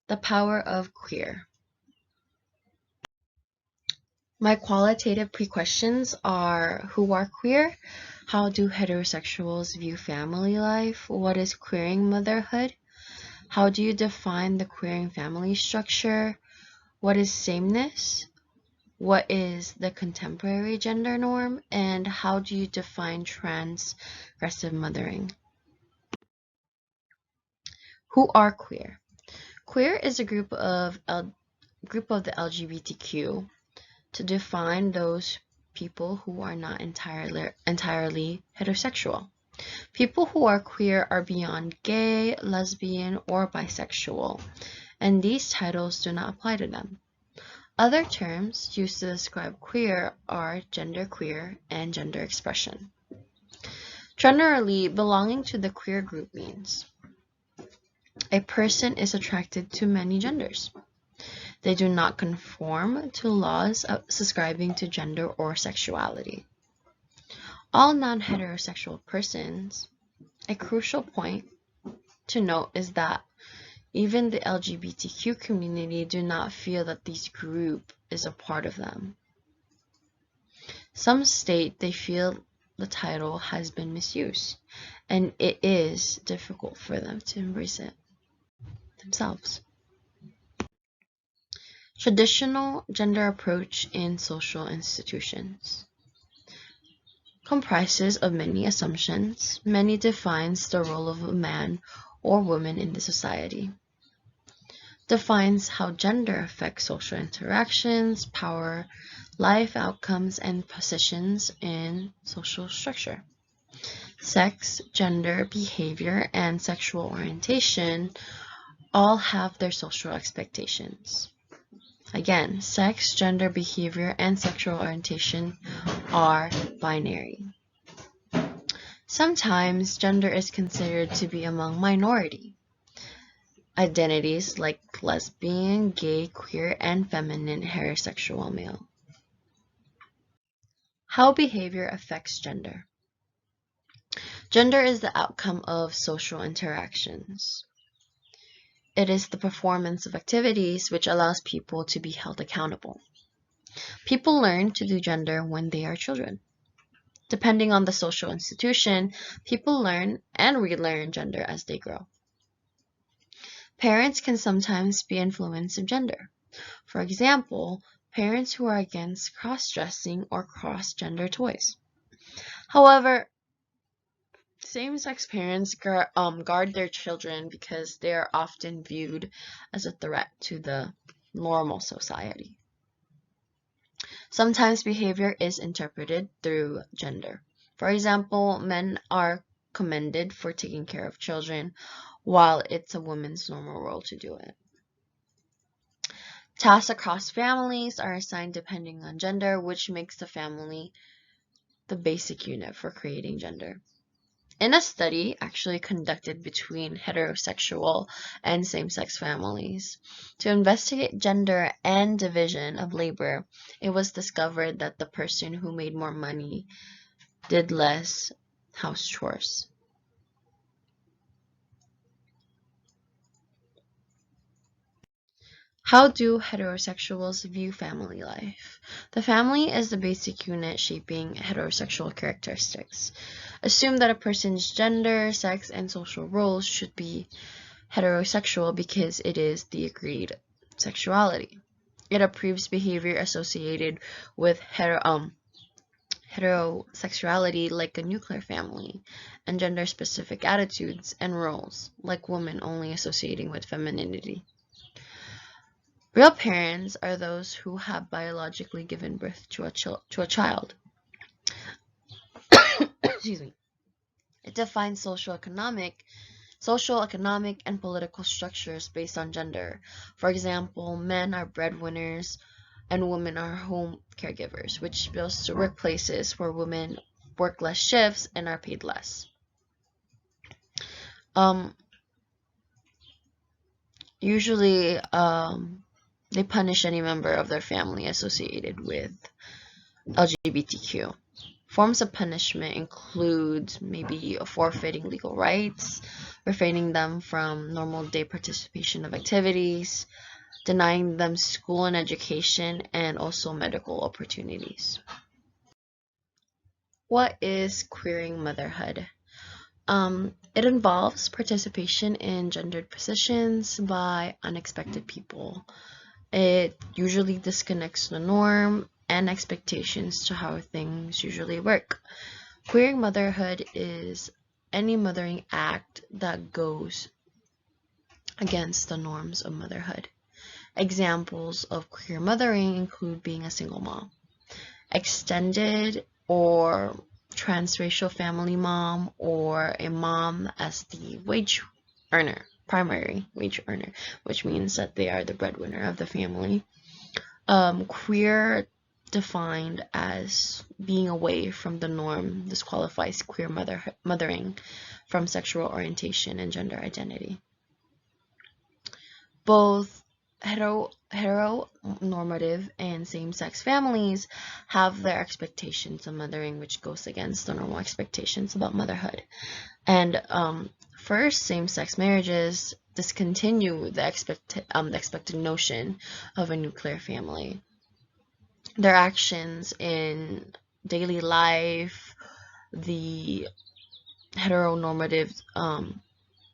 The power of queer. My qualitative pre-questions are: who are queer? How do heterosexuals view family life? What is queering motherhood? How do you define the queering family structure? What is sameness? What is the contemporary gender norm? And how do you define transgressive mothering? Who are queer? Queer is a group of the LGBTQ. To define those people who are not entirely heterosexual. People who are queer are beyond gay, lesbian, or bisexual, and these titles do not apply to them. Other terms used to describe queer are genderqueer and gender expression. Generally, belonging to the queer group means a person is attracted to many genders. They do not conform to laws subscribing to gender or sexuality. All non-heterosexual persons. A crucial point to note is that even the LGBTQ community do not feel that this group is a part of them. Some state they feel the title has been misused, and it is difficult for them to embrace it themselves. Traditional gender approach in social institutions comprises of many assumptions. Many defines the role of a man or woman in the society. Defines how gender affects social interactions, power, life outcomes, and positions in social structure. Sex, gender, behavior, and sexual orientation all have their social expectations. Again, sex, gender, behavior, and sexual orientation are binary. Sometimes gender is considered to be among minority identities like lesbian, gay, queer, and feminine heterosexual male. How behavior affects gender. Gender is the outcome of social interactions. It is the performance of activities which allows people to be held accountable. People learn to do gender when they are children. Depending on the social institution, people learn and relearn gender as they grow. Parents can sometimes be influenced of gender. For example, parents who are against cross-dressing or cross-gender toys. However, same-sex parents guard their children because they are often viewed as a threat to the normal society. Sometimes behavior is interpreted through gender. For example, men are commended for taking care of children, while it's a woman's normal role to do it. Tasks across families are assigned depending on gender, which makes the family the basic unit for creating gender. In a study actually conducted between heterosexual and same-sex families to investigate gender and division of labor, it was discovered that the person who made more money did less house chores. How do heterosexuals view family life? The family is the basic unit shaping heterosexual characteristics. Assume that a person's gender, sex, and social roles should be heterosexual because it is the agreed sexuality. It approves behavior associated with heterosexuality like a nuclear family, and gender-specific attitudes and roles like women only associating with femininity. Real parents are those who have biologically given birth to a child. Excuse me. It defines social, economic, and political structures based on gender. For example, men are breadwinners and women are home caregivers, which builds to workplaces where women work less shifts and are paid less. Usually, they punish any member of their family associated with LGBTQ. Forms of punishment include maybe forfeiting legal rights, refraining them from normal day participation of activities, denying them school and education, and also medical opportunities. What is queering motherhood? It involves participation in gendered positions by unexpected people. It usually disconnects the norm and expectations to how things usually work. Queering motherhood is any mothering act that goes against the norms of motherhood. Examples of queer mothering include being a single mom, extended or transracial family mom, or a mom as the wage earner, primary wage earner, which means that they are the breadwinner of the family. Queer defined as being away from the norm disqualifies queer mothering from sexual orientation and gender identity. Both heteronormative and same-sex families have their expectations of mothering, which goes against the normal expectations about motherhood. And first, same-sex marriages discontinue the expected notion of a nuclear family. Their actions in daily life, the heteronormative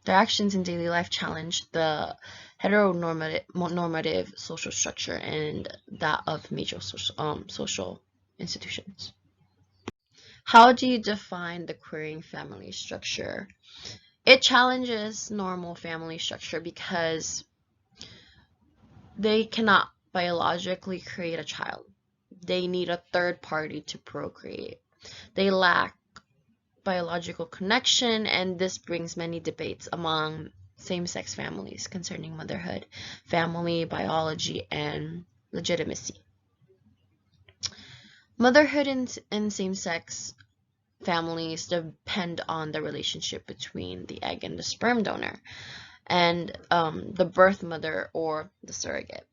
their actions in daily life challenge the heteronormative social structure and that of major social institutions. How do you define the queering family structure? It challenges normal family structure because they cannot biologically create a child. They need a third party to procreate. They lack biological connection, and this brings many debates among same-sex families concerning motherhood, family, biology, and legitimacy. Motherhood in same-sex families depend on the relationship between the egg and the sperm donor, and the birth mother or the surrogate.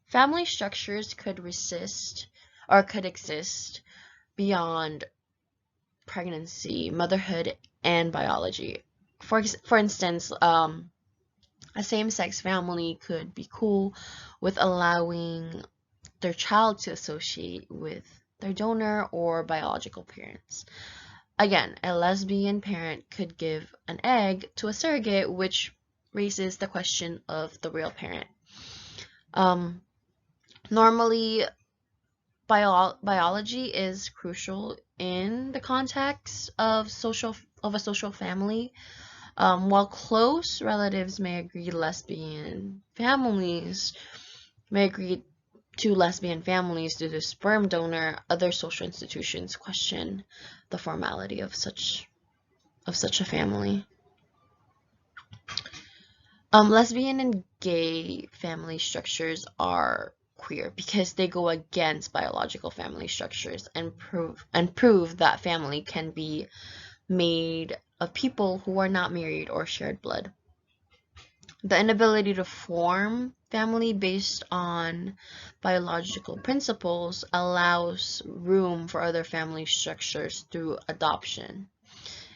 Family structures could exist beyond pregnancy, motherhood, and biology. For instance, a same-sex family could be cool with allowing their child to associate with their donor or biological parents. Again, a lesbian parent could give an egg to a surrogate, which raises the question of the real parent. Normally, biology is crucial in the context of a social family. While close relatives may agree to lesbian families due to sperm donor, other social institutions question the formality of such a family. Lesbian and gay family structures are queer because they go against biological family structures and prove that family can be made of people who are not married or shared blood. The inability to form family based on biological principles allows room for other family structures through adoption.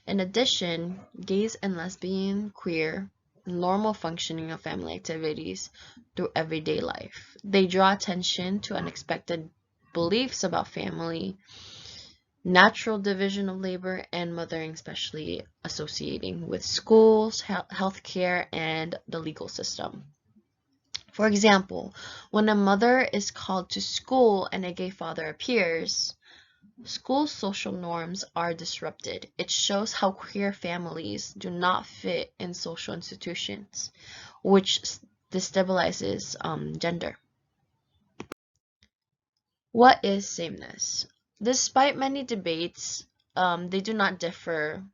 In addition, gays and lesbian, queer, normal functioning of family activities through everyday life. They draw attention to unexpected beliefs about family, natural division of labor, and mothering, especially associating with schools, healthcare, and the legal system. For example, when a mother is called to school and a gay father appears, school social norms are disrupted. It shows how queer families do not fit in social institutions, which destabilizes gender. What is sameness? Despite many debates, they do not differ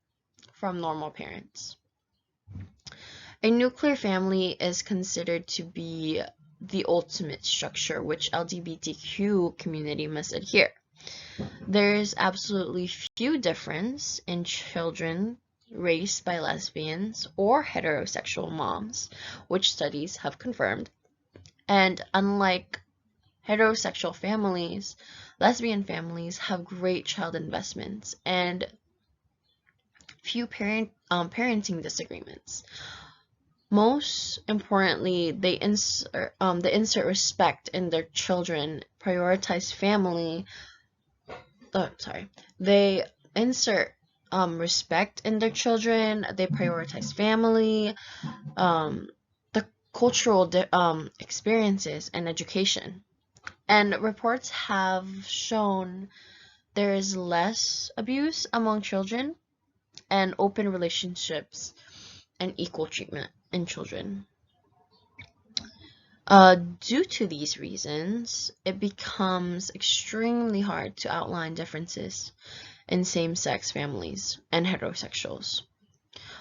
from normal parents. A nuclear family is considered to be the ultimate structure which LGBTQ community must adhere. There is absolutely few difference in children raised by lesbians or heterosexual moms, which studies have confirmed. And unlike Heterosexual families, lesbian families have great child investments and few parenting disagreements. Most importantly, they insert respect in their children, prioritize family. They insert respect in their children. They prioritize family, the cultural experiences, and education. And reports have shown there is less abuse among children and open relationships and equal treatment in children. Due to these reasons, it becomes extremely hard to outline differences in same-sex families and heterosexuals.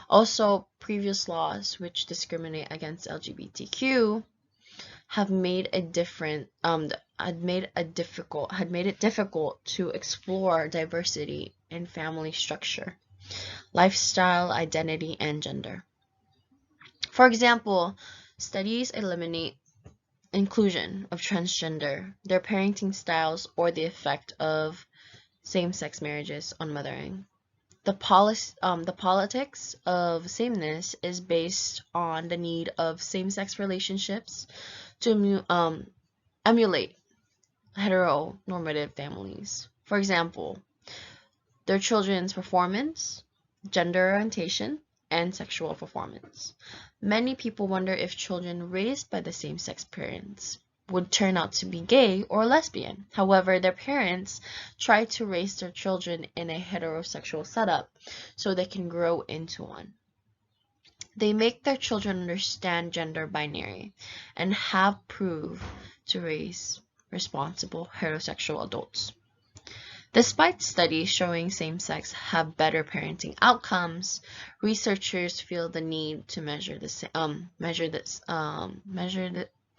Also, previous laws which discriminate against LGBTQ have made it difficult to explore diversity in family structure, lifestyle, identity, and gender. For example, studies eliminate inclusion of transgender, their parenting styles, or the effect of same-sex marriages on mothering. The politics of sameness is based on the need of same-sex relationships to emulate heteronormative families. For example, their children's performance, gender orientation, and sexual performance. Many people wonder if children raised by the same-sex parents would turn out to be gay or lesbian. However, their parents try to raise their children in a heterosexual setup so they can grow into one. They make their children understand gender binary and have proved to raise responsible heterosexual adults. Despite studies showing same-sex have better parenting outcomes, researchers feel the need to measure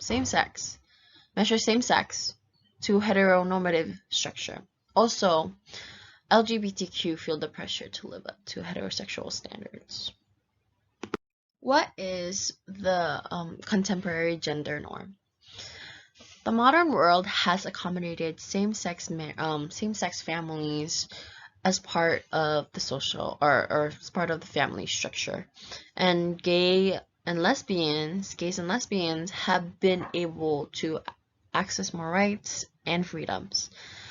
same-sex to heteronormative structure. Also, LGBTQ feel the pressure to live up to heterosexual standards. What is the contemporary gender norm? The modern world has accommodated same-sex families as part of the social or as part of the family structure, and gays and lesbians have been able to access more rights and freedoms.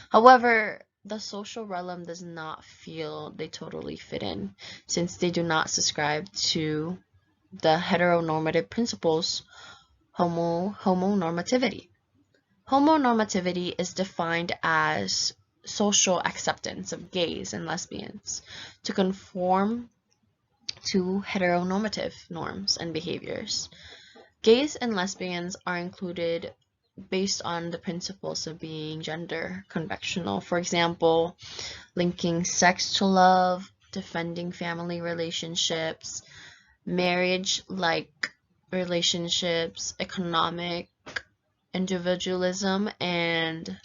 However, the social realm does not feel they totally fit in, since they do not subscribe to the heteronormative principles. Homonormativity. Homonormativity is defined as social acceptance of gays and lesbians to conform to heteronormative norms and behaviors. Gays and lesbians are included based on the principles of being gender conventional. For example, linking sex to love, defending family relationships, marriage-like relationships, economic individualism, and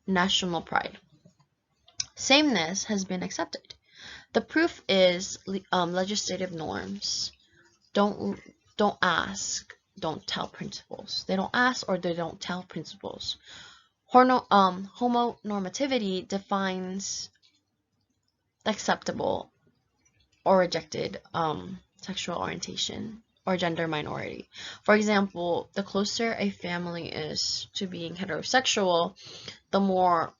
national pride. Sameness has been accepted. The proof is legislative norms. Don't ask, don't tell principles. They don't ask or they don't tell principles. Homonormativity defines acceptable or rejected sexual orientation or gender minority. For example, the closer a family is to being heterosexual, the more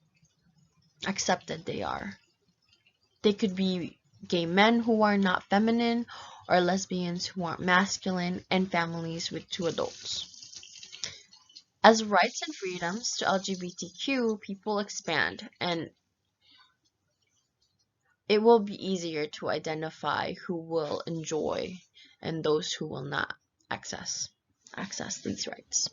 accepted they are. They could be gay men who are not feminine, or lesbians who aren't masculine, and families with two adults. As rights and freedoms to LGBTQ people expand, and it will be easier to identify who will enjoy and those who will not access these rights.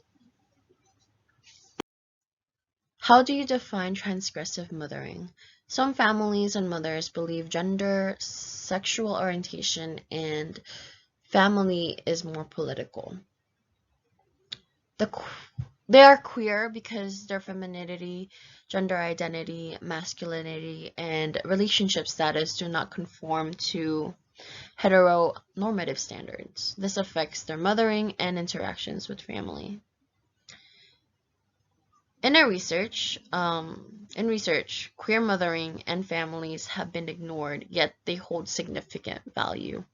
How do you define transgressive mothering? Some families and mothers believe gender, sexual orientation, and family is more political. They are queer because their femininity, gender identity, masculinity, and relationship status do not conform to heteronormative standards. This affects their mothering and interactions with family. In research, queer mothering and families have been ignored, yet they hold significant value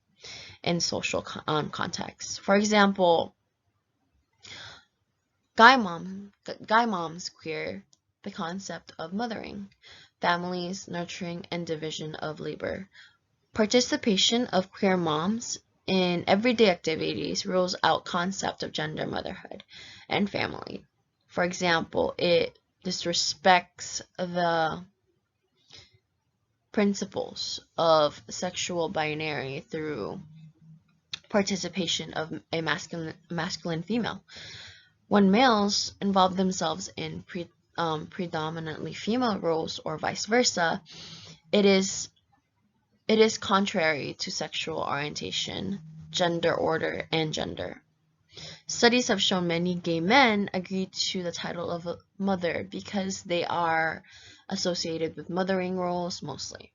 in social contexts. For example, guy moms queer the concept of mothering, families, nurturing, and division of labor. Participation of queer moms in everyday activities rules out concept of gender motherhood and family. For example, it disrespects the principles of sexual binary through participation of a masculine female. When males involve themselves in predominantly female roles or vice versa, it is contrary to sexual orientation, gender order, and gender. Studies have shown many gay men agree to the title of a mother because they are associated with mothering roles mostly.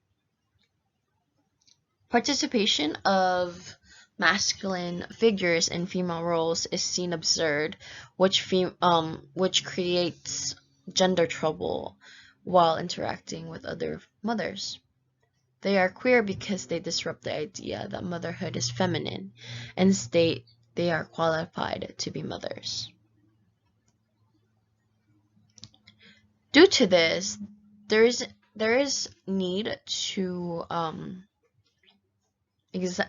Participation of masculine figures in female roles is seen absurd, which creates gender trouble while interacting with other mothers. They are queer because they disrupt the idea that motherhood is feminine and state they are qualified to be mothers. Due to this, there is need to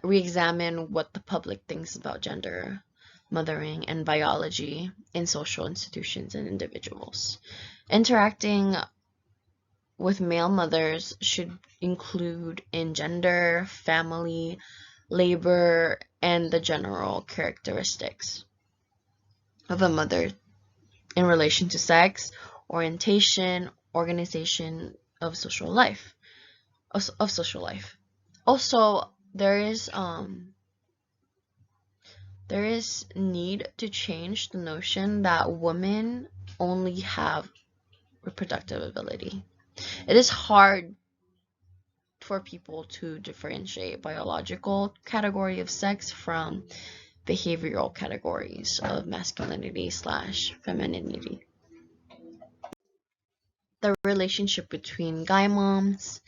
re-examine what the public thinks about gender, mothering, and biology in social institutions and individuals. Interacting with male mothers should include in gender, family, labor, and the general characteristics of a mother in relation to sex, orientation, organization of social life. Also, there is need to change the notion that women only have reproductive ability. It is hard for people to differentiate biological category of sex from behavioral categories of masculinity/femininity. The relationship between guy moms,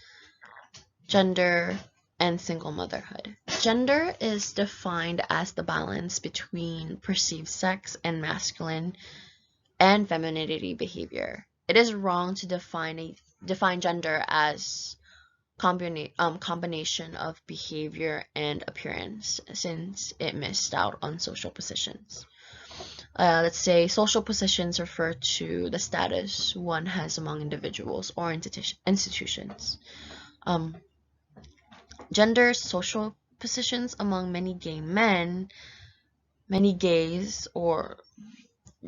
gender, and single motherhood. Gender is defined as the balance between perceived sex and masculine and femininity behavior. It is wrong to define gender as combination of behavior and appearance, since it missed out on social positions. Let's say social positions refer to the status one has among individuals or institutions. Gender social positions among many gays, or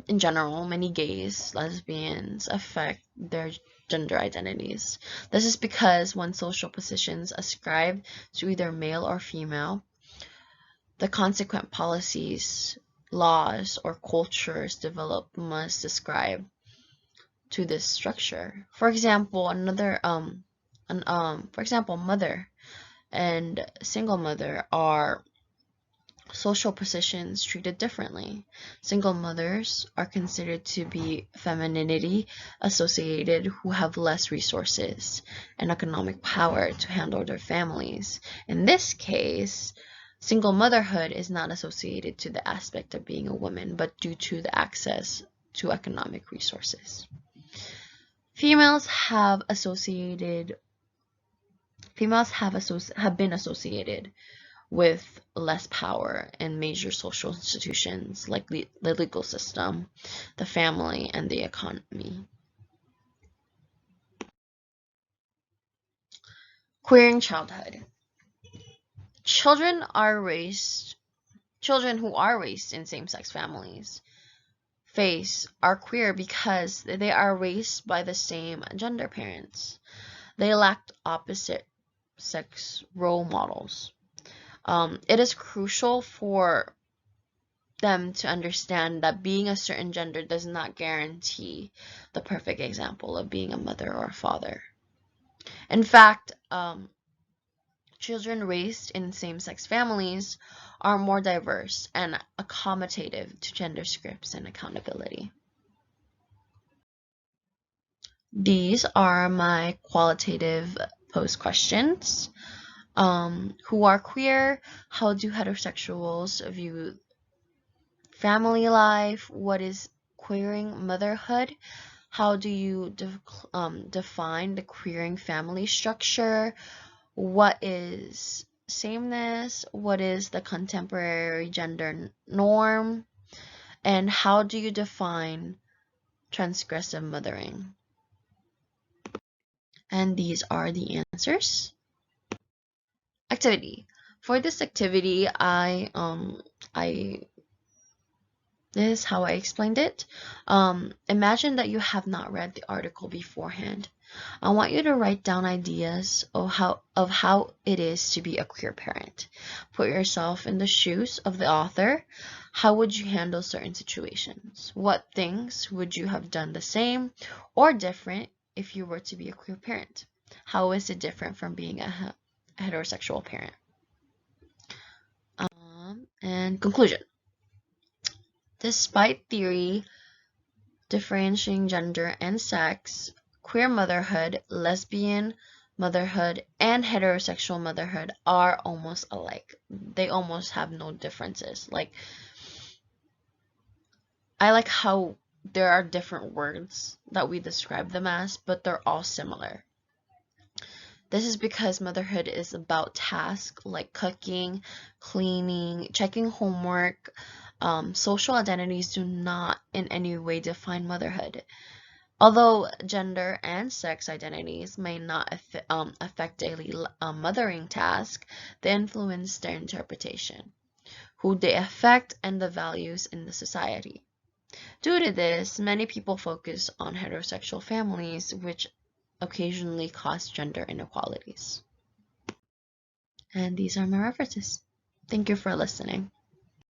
in general, many gays, lesbians affect their gender identities. This is because when social positions ascribe to either male or female, the consequent policies, laws, or cultures developed must ascribe to this structure. For example, mother and single mother are social positions treated differently. Single mothers are considered to be femininity associated, who have less resources and economic power to handle their families. In this case, single motherhood is not associated to the aspect of being a woman, but due to the access to economic resources. Females have been associated with less power in major social institutions like the legal system, the family, and the economy. Queering childhood. Children who are raised in same-sex families are queer because they are raised by the same gender parents. They lack opposite sex role models. It is crucial for them to understand that being a certain gender does not guarantee the perfect example of being a mother or a father. In fact, children raised in same-sex families are more diverse and accommodative to gender scripts and accountability. These are my qualitative post questions. Who are queer? How do heterosexuals view family life? What is queering motherhood? How do you define the queering family structure? What is sameness? What is the contemporary gender norm? And how do you define transgressive mothering? And these are the answers. Activity. For this activity, I this is how I explained it. Imagine that you have not read the article beforehand. I want you to write down ideas of how it is to be a queer parent. Put yourself in the shoes of the author. How would you handle certain situations? What things would you have done the same or different if you were to be a queer parent? How is it different from being a heterosexual parent? And conclusion. Despite theory differentiating gender and sex, queer motherhood, lesbian motherhood, and heterosexual motherhood are almost alike. They almost have no differences. I like how there are different words that we describe them as, but they're all similar. This is because motherhood is about tasks like cooking, cleaning, checking homework. Social identities do not in any way define motherhood. Although gender and sex identities may not affect daily mothering tasks, they influence their interpretation, who they affect, and the values in the society. Due to this, many people focus on heterosexual families, which occasionally cause gender inequalities. And these are my references. Thank you for listening.